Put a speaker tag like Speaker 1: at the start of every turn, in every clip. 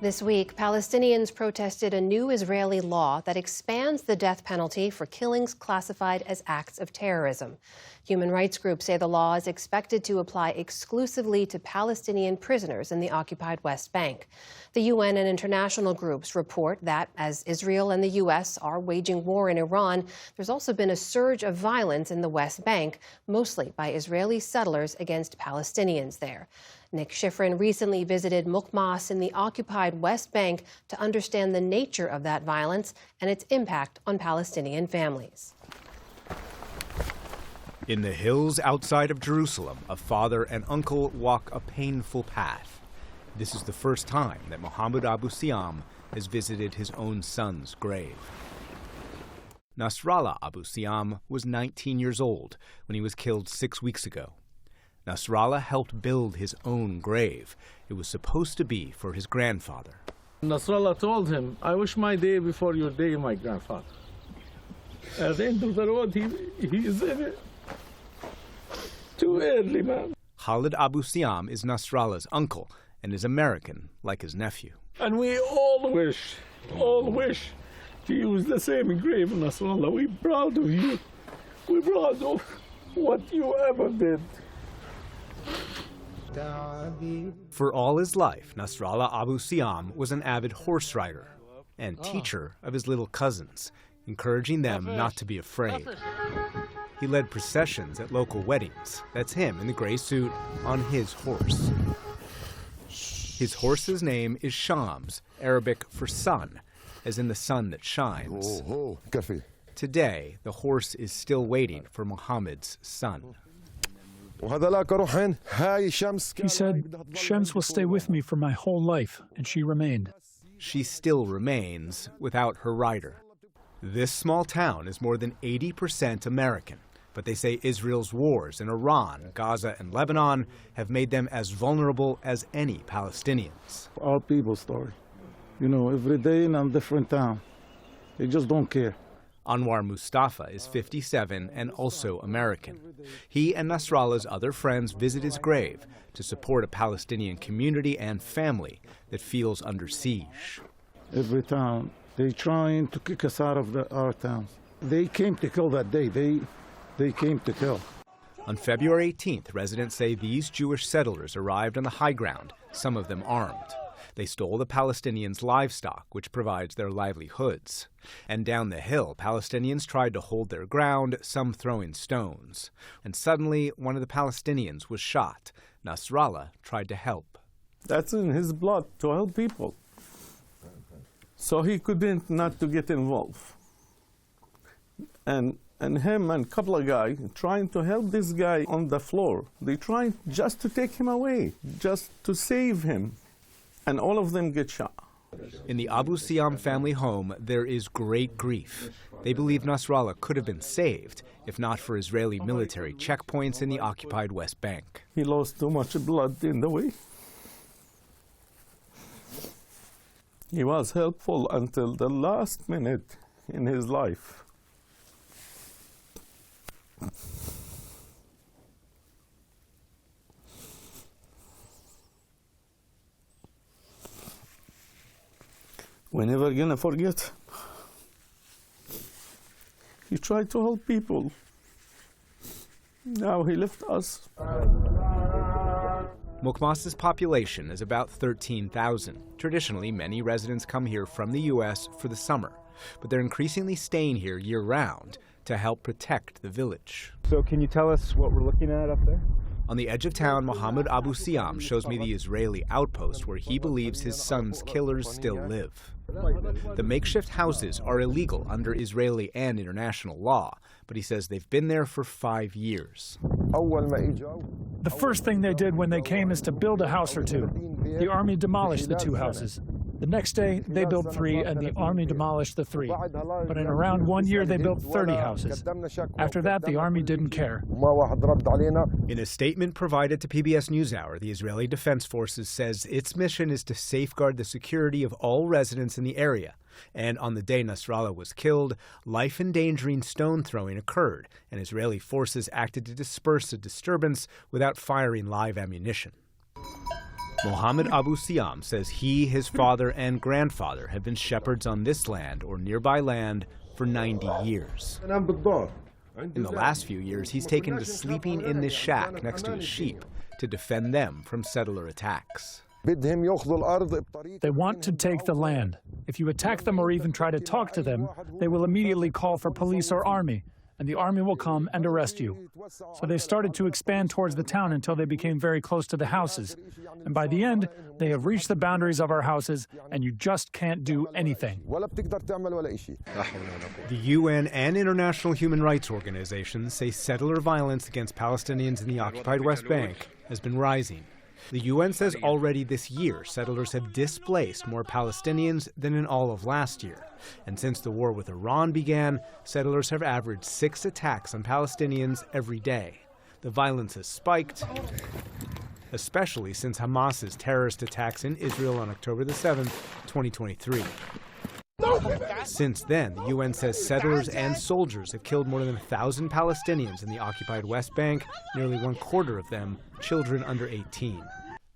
Speaker 1: This week, Palestinians protested a new Israeli law that expands the death penalty for killings classified as acts of terrorism. Human rights groups say the law is expected to apply exclusively to Palestinian prisoners in the occupied West Bank. The UN and international groups report that as Israel and the U.S. are waging war in Iran, there's also been a surge of violence in the West Bank, mostly by Israeli settlers against Palestinians there. Nick Schifrin recently visited Muqmas in the occupied West Bank to understand the nature of that violence and its impact on Palestinian families.
Speaker 2: In the hills outside of Jerusalem, a father and uncle walk a painful path. This is the first time that Mohammed Abu Siam has visited his own son's grave. Nasrallah Abu Siam was 19 years old when he was killed 6 weeks ago. Nasrallah helped build his own grave. It was supposed to be for his grandfather.
Speaker 3: Nasrallah told him, "I wish my day before your day, my grandfather." At the end of the road, he is in it. Too early, man.
Speaker 2: Khalid Abu Siam is Nasrallah's uncle and is American, like his nephew.
Speaker 3: And we all wish to use the same grave, Nasrallah. We're proud of you. We're proud of what you ever did.
Speaker 2: For all his life, Nasrallah Abu Siam was an avid horse rider and teacher of his little cousins, encouraging them not to be afraid. He led processions at local weddings. That's him in the gray suit on his horse. His horse's name is Shams, Arabic for sun, as in the sun that shines. Today, the horse is still waiting for Muhammad's son.
Speaker 4: He said, "Shams will stay with me for my whole life," and she remained.
Speaker 2: She still remains without her rider. This small town is more than 80% American, but they say Israel's wars in Iran, Gaza, and Lebanon have made them as vulnerable as any Palestinians.
Speaker 5: Our people's story. You know, every day in a different town. They just don't care.
Speaker 2: Anwar Mustafa is 57 and also American. He and Nasrallah's other friends visit his grave to support a Palestinian community and family that feels under siege.
Speaker 5: Every town, they're trying to kick us out of our towns. They came to kill that day. They came to kill.
Speaker 2: On February 18th, residents say these Jewish settlers arrived on the high ground, some of them armed. They stole the Palestinians' livestock, which provides their livelihoods. And down the hill, Palestinians tried to hold their ground, some throwing stones. And suddenly, one of the Palestinians was shot. Nasrallah tried to help.
Speaker 3: That's in his blood, to help people. So he couldn't not to get involved. And him and a couple of guys trying to help this guy on the floor. They trying just to take him away, just to save him. And all of them get shot.
Speaker 2: In the Abu Siam family home, there is great grief. They believe Nasrallah could have been saved if not for Israeli military checkpoints in the occupied West Bank.
Speaker 3: He lost too much blood in the way. He was helpful until the last minute in his life. We're never gonna forget. He tried to help people. Now he left us.
Speaker 2: Muqmas's population is about 13,000. Traditionally, many residents come here from the U.S. for the summer, but they're increasingly staying here year-round to help protect the village.
Speaker 6: So can you tell us what we're looking at up there?
Speaker 2: On the edge of town, Mohammed Abu Siam shows me the Israeli outpost where he believes his son's killers still live. The makeshift houses are illegal under Israeli and international law, but he says they've been there for 5 years.
Speaker 4: The
Speaker 5: first thing they did when they came is to build a house or two. The army demolished the 2 houses. The next day, they built 3, and the army demolished the 3. But in around 1 year, they built 30 houses. After that, the army didn't care.
Speaker 2: In a statement provided to PBS News Hour, the Israeli Defense Forces says its mission is to safeguard the security of all residents in the area. And on the day Nasrallah was killed, life-endangering stone throwing occurred, and Israeli forces acted to disperse the disturbance without firing live ammunition. Mohammed Abu Siam says he, his father, and grandfather have been shepherds on this land or nearby land for 90 years. In the last few years, he's taken to sleeping in this shack next to his sheep to defend them from settler attacks.
Speaker 5: They want to take the land. If you attack them or even try to talk to them, they will immediately call for police or army, and the army will come and arrest you. So they started to expand towards the town until they became very close to the houses. And by the end, they have reached the boundaries of our houses, and you just can't do anything.
Speaker 2: The UN and international human rights organizations say settler violence against Palestinians in the occupied West Bank has been rising. The UN says already this year, settlers have displaced more Palestinians than in all of last year. And since the war with Iran began, settlers have averaged 6 attacks on Palestinians every day. The violence has spiked, especially since Hamas's terrorist attacks in Israel on October the 7th, 2023. Since then, the UN says settlers and soldiers have killed more than 1,000 Palestinians in the occupied West Bank, nearly 1/4 of them children under 18.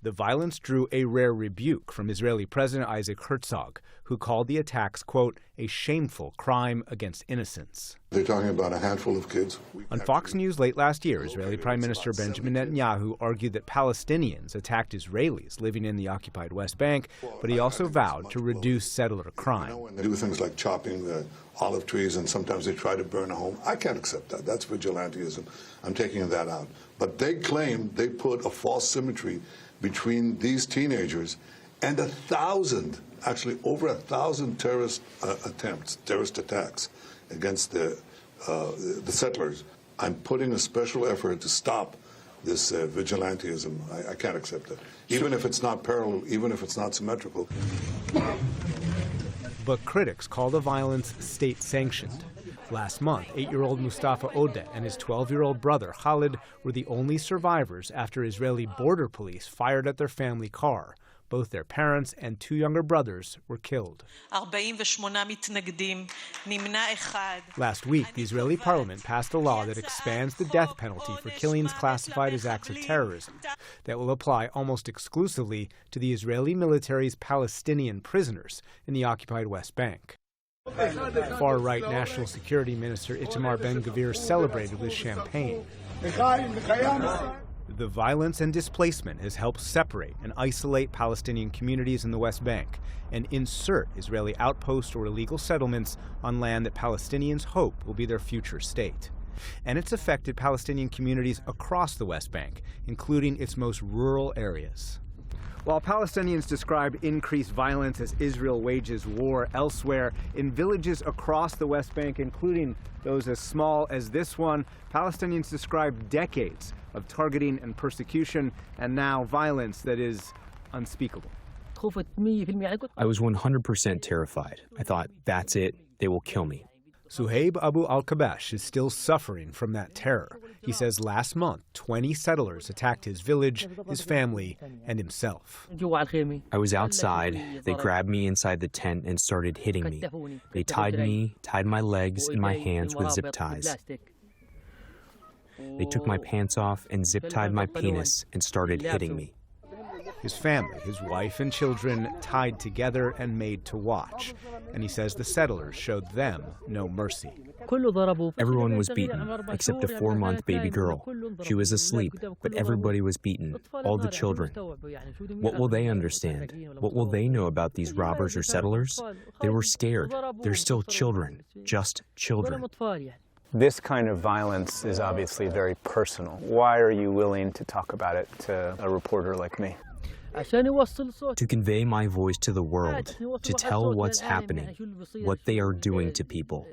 Speaker 2: The violence drew a rare rebuke from Israeli President Isaac Herzog, who called the attacks, quote, a shameful crime against innocence.
Speaker 7: They're talking about a handful of kids.
Speaker 2: On Fox News late last year, Israeli Prime Minister Benjamin Netanyahu argued that Palestinians attacked Israelis living in the occupied West Bank, but he also vowed to reduce settler crime.
Speaker 7: They do things like chopping the olive trees, and sometimes they try to burn a home. I can't accept that. That's vigilantism. I'm taking that out. But they claim they put a false symmetry between these teenagers and 1,000, actually over 1,000 terrorist attacks against the settlers. I'm putting a special effort to stop this vigilantism. I can't accept that, even if it's not parallel, even if it's not symmetrical.
Speaker 2: But critics call the violence state-sanctioned. Last month, 8-year-old Mustafa Odeh and his 12-year-old brother Khalid were the only survivors after Israeli border police fired at their family car. Both their parents and 2 younger brothers were killed. Last week, the Israeli parliament passed a law that expands the death penalty for killings classified as acts of terrorism that will apply almost exclusively to the Israeli military's Palestinian prisoners in the occupied West Bank. Far-right National Security Minister Itamar Ben-Gvir celebrated with champagne. The violence and displacement has helped separate and isolate Palestinian communities in the West Bank and insert Israeli outposts or illegal settlements on land that Palestinians hope will be their future state. And it's affected Palestinian communities across the West Bank, including its most rural areas. While Palestinians describe increased violence as Israel wages war elsewhere, in villages across the West Bank, including those as small as this one, Palestinians describe decades of targeting and persecution, and now violence that is unspeakable.
Speaker 8: I was 100% terrified. I thought, that's it, they will kill me.
Speaker 2: Suhaib Abu al-Kabash is still suffering from that terror. He says last month, 20 settlers attacked his village, his family, and himself.
Speaker 8: I was outside. They grabbed me inside the tent and started hitting me. They tied my legs and my hands with zip ties. They took my pants off and zip-tied my penis and started hitting me.
Speaker 2: His family, his wife and children, tied together and made to watch. And he says the settlers showed them no mercy.
Speaker 8: Everyone was beaten, except a 4-month baby girl. She was asleep, but everybody was beaten, all the children. What will they understand? What will they know about these robbers or settlers? They were scared. They're still children, just children.
Speaker 6: This kind of violence is obviously very personal. Why are you willing to talk about it to a reporter like me?
Speaker 8: To convey my voice to the world, to tell what's happening, what they are doing to people.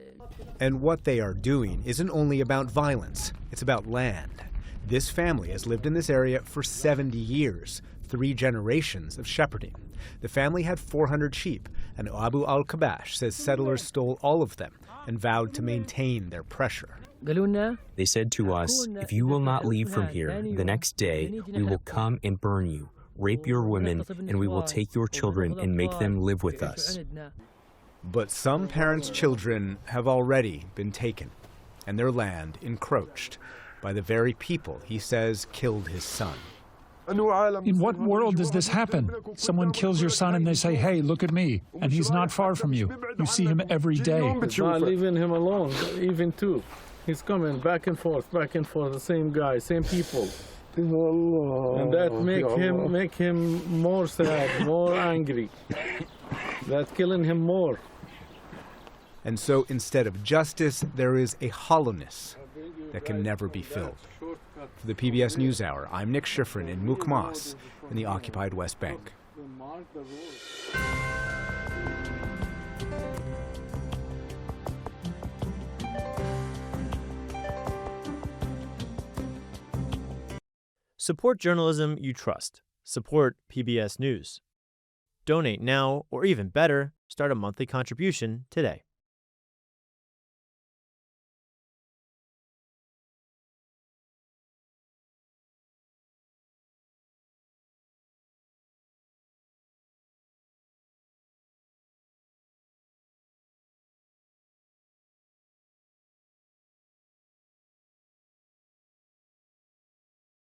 Speaker 2: And what they are doing isn't only about violence, it's about land. This family has lived in this area for 70 years, 3 generations of shepherding. The family had 400 sheep, and Abu al-Kabash says settlers stole all of them and vowed to maintain their pressure.
Speaker 8: They said to us, if you will not leave from here, the next day we will come and burn you, rape your women, and we will take your children and make them live with us.
Speaker 2: But some parents' children have already been taken, and their land encroached by the very people he says killed his son.
Speaker 5: In what world does this happen? Someone kills your son and they say, hey, look at me. And he's not far from you. You see him every day.
Speaker 3: It's not leaving him alone, even too. He's coming back and forth, the same guy, same people. And that make him more sad, more angry. That's killing him more.
Speaker 2: And so instead of justice, there is a hollowness that can never be filled. For the PBS News Hour, I'm Nick Schifrin in Mukmas in the occupied West Bank.
Speaker 9: Support journalism you trust. Support PBS News. Donate now, or even better, start a monthly contribution today.